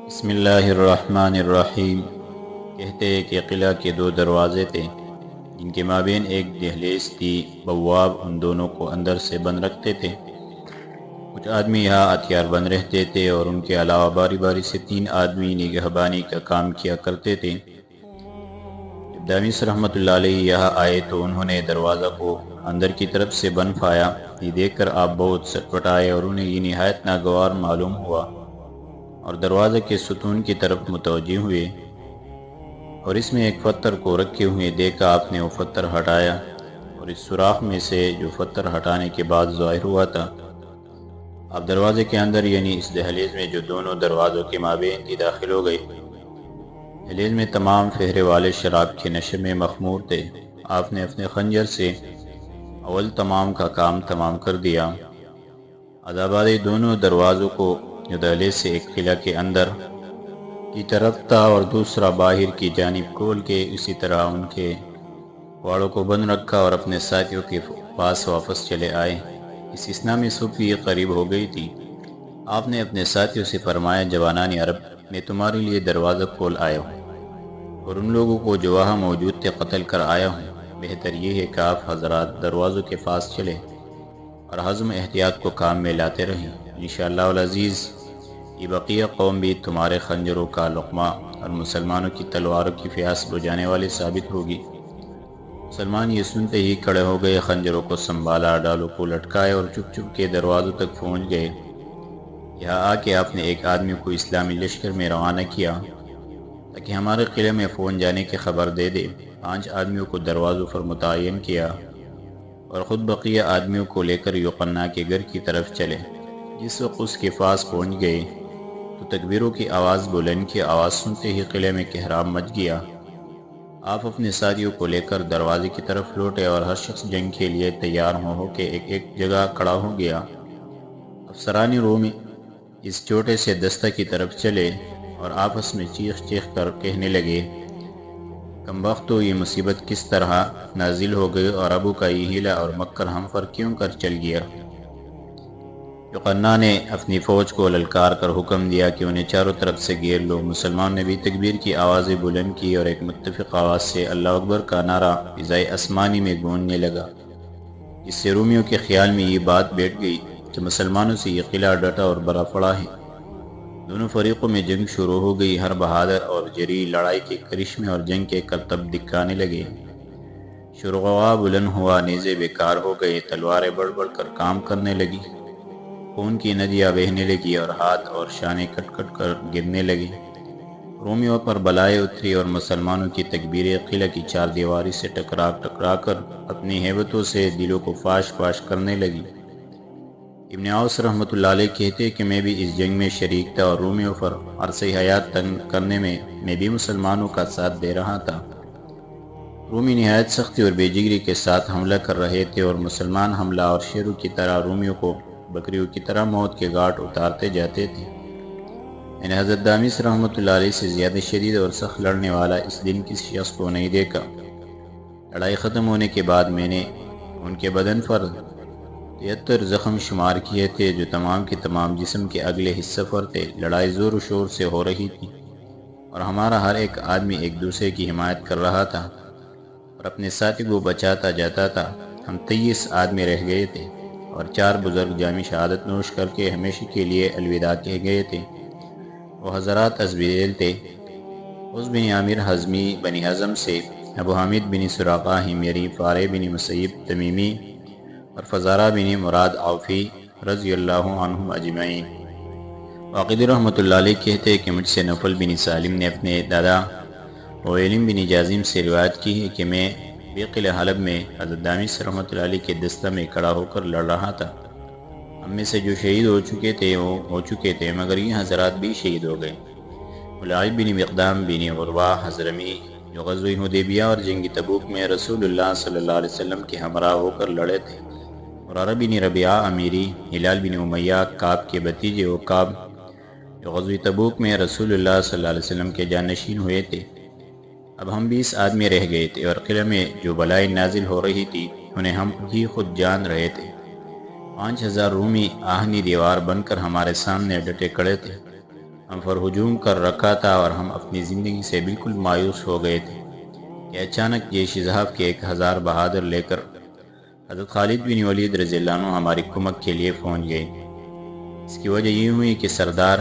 بسم اللہ الرحمن الرحیم۔ کہتے ہیں کہ قلعہ کے دو دروازے تھے جن کے مابین ایک دہلیز تھی۔ بواب ان دونوں کو اندر سے بند رکھتے تھے۔ کچھ آدمی یہاں ہتھیار بند رہتے تھے اور ان کے علاوہ باری باری سے 3 آدمی نگہبانی کا کام کیا کرتے تھے۔ جب دامس رحمۃ اللہ علیہ یہاں آئے تو انہوں نے دروازہ کو اندر کی طرف سے بند پایا۔ یہ دیکھ کر آپ بہت سٹپٹائے اور انہیں یہ نہایت ناگوار معلوم ہوا اور دروازے کے ستون کی طرف متوجہ ہوئے، اور اس میں ایک پتھر کو رکھے ہوئے دیکھا۔ آپ نے وہ پتھر ہٹایا اور اس سوراخ میں سے جو پتھر ہٹانے کے بعد ظاہر ہوا تھا، آپ دروازے کے اندر یعنی اس دہلیز میں جو دونوں دروازوں کے مابین تھی داخل ہو گئے۔ دہلیز میں تمام پھیرے والے شراب کے نشے میں مخمور تھے۔ آپ نے اپنے خنجر سے اول تمام کا کام تمام کر دیا۔ عذابادی دونوں دروازوں کو جو دہلیز سے ایک قلعہ کے اندر کی طرف تھا اور دوسرا باہر کی جانب کھول کے اسی طرح ان کے واڑوں کو بند رکھا اور اپنے ساتھیوں کے پاس واپس چلے آئے۔ اس اثنا میں صبح یہ قریب ہو گئی تھی۔ آپ نے اپنے ساتھیوں سے فرمایا، جوانان عرب، میں تمہارے لیے دروازہ کھول آیا ہوں اور ان لوگوں کو جو وہاں موجود تھے قتل کر آیا ہوں۔ بہتر یہ ہے کہ آپ حضرات دروازوں کے پاس چلے اور حزم احتیاط کو کام میں لاتے رہیں۔ انشاءاللہ العزیز یہ بقیہ قوم بھی تمہارے خنجروں کا لقمہ اور مسلمانوں کی تلواروں کی فیاس بجانے والے ثابت ہوگی۔ مسلمان یہ سنتے ہی کھڑے ہو گئے، خنجروں کو سنبھالا، ڈالوں کو لٹکائے اور چپ چپ کے دروازوں تک پہنچ گئے۔ یہاں آ کے آپ نے ایک آدمی کو اسلامی لشکر میں روانہ کیا تاکہ ہمارے قلعے میں فون جانے کی خبر دے دے۔ 5 آدمیوں کو دروازوں پر متعین کیا اور خود بقیہ آدمیوں کو لے کر یوقنا کے گھر کی طرف چلے۔ جس وقت اس کے پاس پہنچ گئے تو تکبیروں کی آواز بلند کی آواز سنتے ہی قلعے میں کہرام مچ گیا۔ آپ اپنے ساتھیوں کو لے کر دروازے کی طرف لوٹے اور ہر شخص جنگ کے لیے تیار ہو کے ایک جگہ کھڑا ہو گیا۔ افسران رومی اس چھوٹے سے دستہ کی طرف چلے اور آپس میں چیخ چیخ کر کہنے لگے، کم بختو، یہ مصیبت کس طرح نازل ہو گئی اور ابو کا یہ ہیلا اور مکر ہم پر کیوں کر چل گیا؟ یوقنا نے اپنی فوج کو للکار کر حکم دیا کہ انہیں چاروں طرف سے گھیر لو۔ مسلمان نے بھی تکبیر کی آوازیں بلند کی اور ایک متفق آواز سے اللہ اکبر کا نعرہ فضائے آسمانی میں گونجنے لگا، جس سے رومیوں کے خیال میں یہ بات بیٹھ گئی کہ مسلمانوں سے یہ قلعہ ڈٹا اور بھرا پڑا ہے۔ دونوں فریقوں میں جنگ شروع ہو گئی۔ ہر بہادر اور جری لڑائی کے کرشمے اور جنگ کے کرتب دکھانے لگے۔ شورغوا بلند ہوا، نیزے بیکار ہو گئے، تلواریں بڑھ بڑھ کر کام کرنے لگی، خون کی ندیاں بہنے لگی اور ہاتھ اور شانے کٹ کٹ کر گرنے لگے۔ رومیوں پر بلائیں اتری اور مسلمانوں کی تکبیریں قلعہ کی 4 دیواری سے ٹکرا ٹکرا کر اپنی ہیبتوں سے دلوں کو فاش فاش کرنے لگی۔ ابن عوص رحمۃ اللہ علیہ کہتے کہ میں بھی اس جنگ میں شریک تھا اور رومیوں پر عرصہ حیات تنگ کرنے میں بھی مسلمانوں کا ساتھ دے رہا تھا۔ رومی نہایت سختی اور بے جگری کے ساتھ حملہ کر رہے تھے اور مسلمان حملہ اور شیروں کی طرح رومیوں کو بکریوں کی طرح موت کے گھاٹ اتارتے جاتے تھے۔ میں نے حضرت دامس رحمۃ اللہ علیہ سے زیادہ شدید اور سخت لڑنے والا اس دن کسی شخص کو نہیں دیکھا۔ لڑائی ختم ہونے کے بعد میں نے ان کے بدن پر 73 زخم شمار کیے تھے جو تمام کے تمام جسم کے اگلے حصے پر تھے۔ لڑائی زور و شور سے ہو رہی تھی اور ہمارا ہر ایک آدمی ایک دوسرے کی حمایت کر رہا تھا اور اپنے ساتھی کو بچاتا جاتا تھا۔ ہم 23 آدمی رہ گئے تھے اور 4 بزرگ جامع شہادت نوش کر کے ہمیشہ کے لیے الوداع کہہ گئے تھے۔ وہ حضرات ازبیل تھے، اس بن عامر حزمی بنی حزم سے، ابو حامد بن سراقہ ہمیری، فارے بن مسیب تمیمی اور فزارہ بن مراد عوفی رضی اللہ عنہم اجمعین۔ واقدی رحمۃ اللہ علیہ کہتے کہ مجھ سے نوفل بن سالم نے اپنے دادا وعلم بن جازم سے روایت کی ہے کہ میں قلعہ حلب میں حضرت دامس رحمۃ اللہ علیہ کے دستہ میں کھڑا ہو کر لڑ رہا تھا۔ ہم میں سے جو شہید ہو چکے تھے مگر یہ حضرات بھی شہید ہو گئے۔ ملاعب بن مقدام بن عروہ حضرمی جو غزوہ حدیبیہ اور جنگ تبوک میں رسول اللہ صلی اللہ علیہ وسلم کے ہمراہ ہو کر لڑے تھے، اور عرب بن ربیعہ امیری، ہلال بن امیہ کعب کے بھتیجے کعب جو غزوہ تبوک میں رسول اللہ صلی اللہ علیہ وسلم کے جانشین ہوئے تھے۔ اب ہم 20 آدمی رہ گئے تھے اور قلعے میں جو بلائیں نازل ہو رہی تھی انہیں ہم ہی خود جان رہے تھے۔ 5000 رومی آہنی دیوار بن کر ہمارے سامنے ڈٹے کھڑے تھے۔ ہم پر ہجوم کر رکھا تھا اور ہم اپنی زندگی سے بالکل مایوس ہو گئے تھے کہ اچانک جیش ذہب کے 1000 بہادر لے کر حضرت خالد بن ولید رضی اللہ عنہ ہماری کمک کے لیے پہنچ گئے۔ اس کی وجہ یہ ہوئی کہ سردار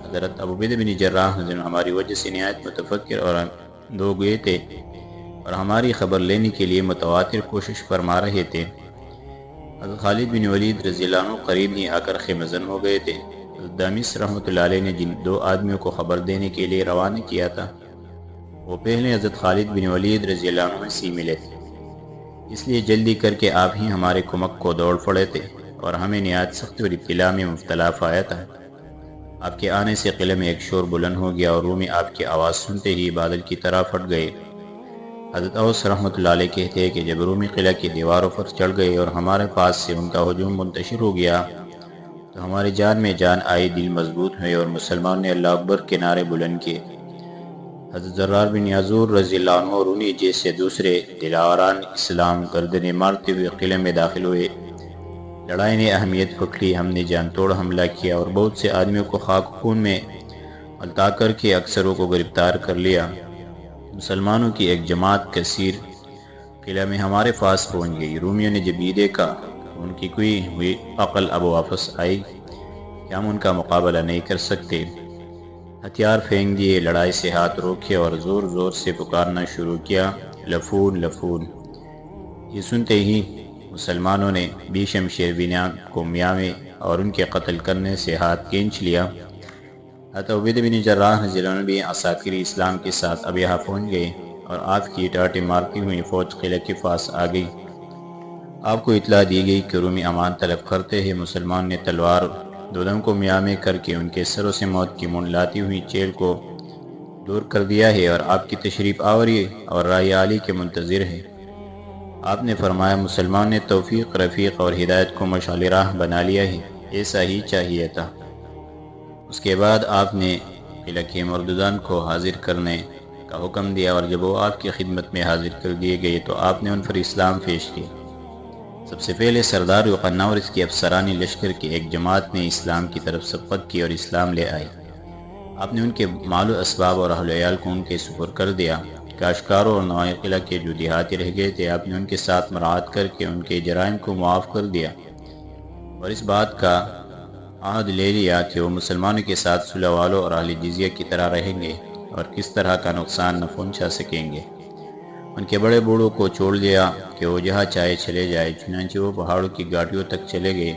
حضرت ابوعبیدہ بن جراح ہماری وجہ سے نہایت متفکر اور اندو گئے تھے اور ہماری خبر لینے کے لیے متواتر کوشش فرما رہے تھے۔ حضرت خالد بن ولید رضی اللہ عنہ قریب ہی آ کر خیمہ زن ہو گئے تھے۔ حضرت دامس رحمۃ اللہ علیہ نے جن 2 آدمیوں کو خبر دینے کے لیے روانہ کیا تھا وہ پہلے حضرت خالد بن ولید رضی اللہ عنہ سے ملے تھے، اس لیے جلدی کر کے آپ ہی ہمارے کمک کو دوڑ پڑے تھے اور ہمیں نہایت سخت اور ابتلا میں مبتلا پایا تھا۔ آپ کے آنے سے قلعے میں ایک شور بلند ہو گیا اور رومی آپ کی آواز سنتے ہی بادل کی طرح پھٹ گئے۔ حضرت اوس رحمۃ اللہ علیہ کہتے ہیں کہ جب رومی قلعہ کی دیواروں پر چڑھ گئے اور ہمارے پاس سے ان کا ہجوم منتشر ہو گیا تو ہماری جان میں جان آئی، دل مضبوط ہوئے اور مسلمان نے اللہ اکبر کے نعرے بلند کیے۔ حضرت زرار بن یازور رضی اللہ عنہ اور انہی جیسے دوسرے دلاوران اسلام گردنیں مارتے ہوئے قلعے میں داخل ہوئے۔ لڑائی نے اہمیت پکڑ لی، ہم نے جان توڑ حملہ کیا اور بہت سے آدمیوں کو خاک خون میں الٹا کر کے اکثروں کو گرفتار کر لیا۔ مسلمانوں کی ایک جماعت کثیر قلعہ میں ہمارے پاس پہنچ گئی۔ رومیوں نے جب یہ دیکھا تو ان کی کوئی ہوئی عقل اب واپس آئی کہ ہم ان کا مقابلہ نہیں کر سکتے۔ ہتھیار پھینک دیے، لڑائی سے ہاتھ روکے اور زور زور سے پکارنا شروع کیا، لفون لفون۔ یہ سنتے ہی مسلمانوں نے بھی شمشیر بنیان کو میاویں اور ان کے قتل کرنے سے ہاتھ کھینچ لیا۔ حضرت عبیدہ بن جراح رضی اللہ عنہ بھی عساکر اسلام کے ساتھ اب یہاں پہنچ گئے اور آپ کی ٹاٹے مارتی ہوئی فوج قلعہ کے پاس آ گئی۔ آپ کو اطلاع دی گئی کہ رومی امان طلب کرتے ہیں۔ مسلمان نے تلوار دودم کو میامے کر کے ان کے سروں سے موت کی منڈ لاتی ہوئی چیل کو دور کر دیا ہے اور آپ کی تشریف آوری اور رائے عالی کے منتظر ہے۔ آپ نے فرمایا مسلمان نے توفیق، رفیق اور ہدایت کو مشعل راہ بنا لیا ہے، ایسا ہی چاہیے تھا۔ اس کے بعد آپ نے قلعہ کے مردودان کو حاضر کرنے کا حکم دیا اور جب وہ آپ کی خدمت میں حاضر کر دیے گئے تو آپ نے ان پر اسلام پیش کیا۔ سب سے پہلے سردار یقنا اور اس کی افسرانی لشکر کی ایک جماعت نے اسلام کی طرف سبقت کی اور اسلام لے آئی۔ آپ نے ان کے مال و اسباب اور اہل و عیال کو ان کے سپر کر دیا۔ کاشکاروں اور نوائی قلعہ کے جو دیہاتی رہ گئے تھے آپ نے ان کے ساتھ مراعات کر کے ان کے جرائم کو معاف کر دیا اور اس بات کا عہد لے لیا کہ وہ مسلمانوں کے ساتھ صلح والوں اور اہل جزیہ کی طرح رہیں گے اور کس طرح کا نقصان نہ پہنچا سکیں گے۔ ان کے بڑے بوڑھوں کو چھوڑ دیا کہ وہ جہاں چاہے چلے جائے، چنانچہ وہ پہاڑوں کی گھاٹیوں تک چلے گئے۔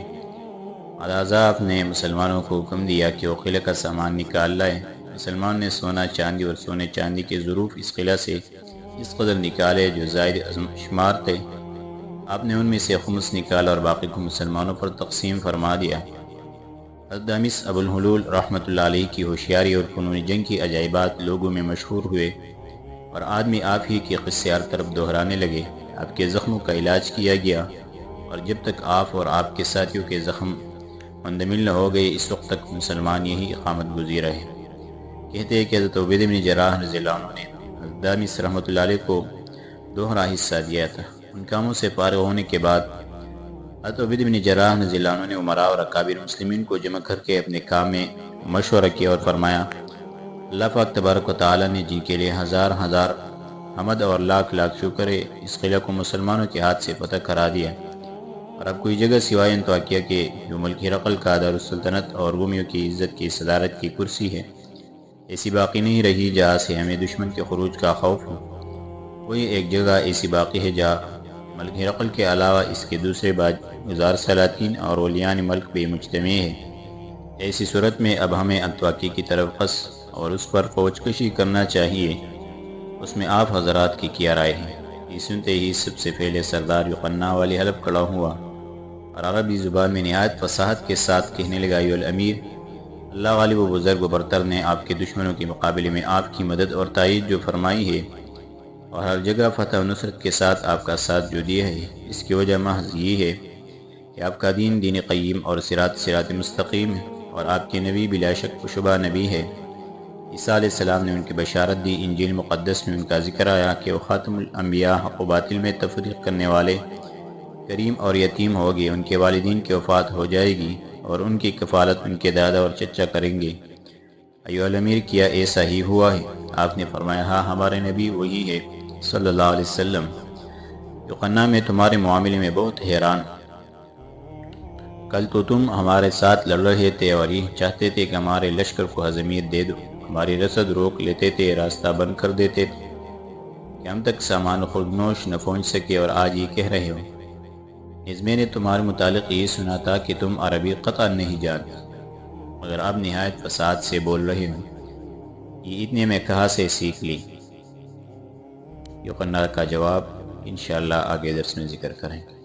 لہذا آپ نے مسلمانوں کو حکم دیا کہ وہ قلعہ کا سامان نکال لائے۔ مسلمان نے سونا چاندی اور سونے چاندی کے ظروف اس قلعہ سے اس قدر نکالے جو زائد شمار تھے۔ آپ نے ان میں سے خمس نکالا اور باقی کو مسلمانوں پر تقسیم فرما دیا۔ حضرت دامس ابو الحلول رحمۃ اللہ علیہ کی ہوشیاری اور فنون جنگ کی عجائبات لوگوں میں مشہور ہوئے اور آدمی آپ ہی کے قصے ہر طرف دہرانے لگے۔ آپ کے زخموں کا علاج کیا گیا اور جب تک آپ اور آپ کے ساتھیوں کے زخم مندمل نہ ہو گئے اس وقت تک مسلمان یہی اقامت گزیر رہے۔ کہتے ہیں کہ حضرت عبیدہ بن جراح رضی اللہ عنہ نے حضرت دامس رحمۃ اللہ علیہ کو دوہرا حصہ دیا تھا۔ ان کاموں سے فارغ ہونے کے بعد حضرت عبیدہ بن جراح رضی اللہ عنہ نے امراء اور اکابر مسلمین کو جمع کر کے اپنے کام میں مشورہ کیا اور فرمایا اللہ پاک تبارک و تعالی نے جن کے لیے ہزار ہزار حمد اور لاکھ لاکھ شکر ہے اس قلعہ کو مسلمانوں کے ہاتھ سے فتح کرا دیا اور اب کوئی جگہ سوائے انطاکیہ کے جو ملک ہرقل کا دارالسلطنت اور رومیوں کی عزت کی صدارت کی کرسی ہے ایسی باقی نہیں رہی جہاں سے ہمیں دشمن کے خروج کا خوف ہو۔ کوئی ایک جگہ ایسی باقی ہے جہاں ملک ہرقل کے علاوہ اس کے دوسرے باجگزار سلاطین اور ولیان ملک بھی مجتمع ہے۔ ایسی صورت میں اب ہمیں انطاکیہ کی طرف قص اور اس پر فوج کشی کرنا چاہیے۔ اس میں آپ حضرات کی کیا رائے ہے؟ یہ سنتے ہی سب سے پہلے سردار یقنا والی حلب کھڑا ہوا اور عربی زبان میں نہایت فصاحت کے ساتھ کہنے لگا ایھا الامیر، اللہ غالب و بزرگ و برتر نے آپ کے دشمنوں کے مقابلے میں آپ کی مدد اور تائید جو فرمائی ہے اور ہر جگہ فتح و نصرت کے ساتھ آپ کا ساتھ جو دیا ہے، اس کی وجہ محض یہ ہے کہ آپ کا دین دین قیم اور صراط مستقیم ہے اور آپ کے نبی بلا شک و شبہ نبی ہے۔ عیسیٰ علیہ السلام نے ان کی بشارت دی، انجیل مقدس میں ان کا ذکر آیا کہ وہ خاتم الانبیاء حق و باطل میں تفریق کرنے والے کریم اور یتیم ہوگے، ان کے والدین کی وفات ہو جائے گی اور ان کی کفالت ان کے دادا اور چچا کریں گے۔ ایھا الامیر کیا ایسا ہی ہوا ہے؟ آپ نے فرمایا ہاں ہمارے نبی وہی ہے صلی اللہ علیہ وسلم، یوحنا میں تمہارے معاملے میں بہت حیران ہوں۔ کل تو تم ہمارے ساتھ لڑ رہے تھے اور یہ چاہتے تھے کہ ہمارے لشکر کو ہزیمت دے دو، ہماری رسد روک لیتے تھے، راستہ بند کر دیتے تھے کہ ہم تک سامان خودنوش نہ پہنچ سکے، اور آج یہ کہہ رہے ہو۔ نیز میں نے تمہارے متعلق یہ سنا تھا کہ تم عربی قطعا نہیں جانتے، مگر اب نہایت فساد سے بول رہے ہو، یہ اتنے میں کہاں سے سیکھ لی؟ یوحنا کا جواب انشاءاللہ آگے درس میں ذکر کریں گے۔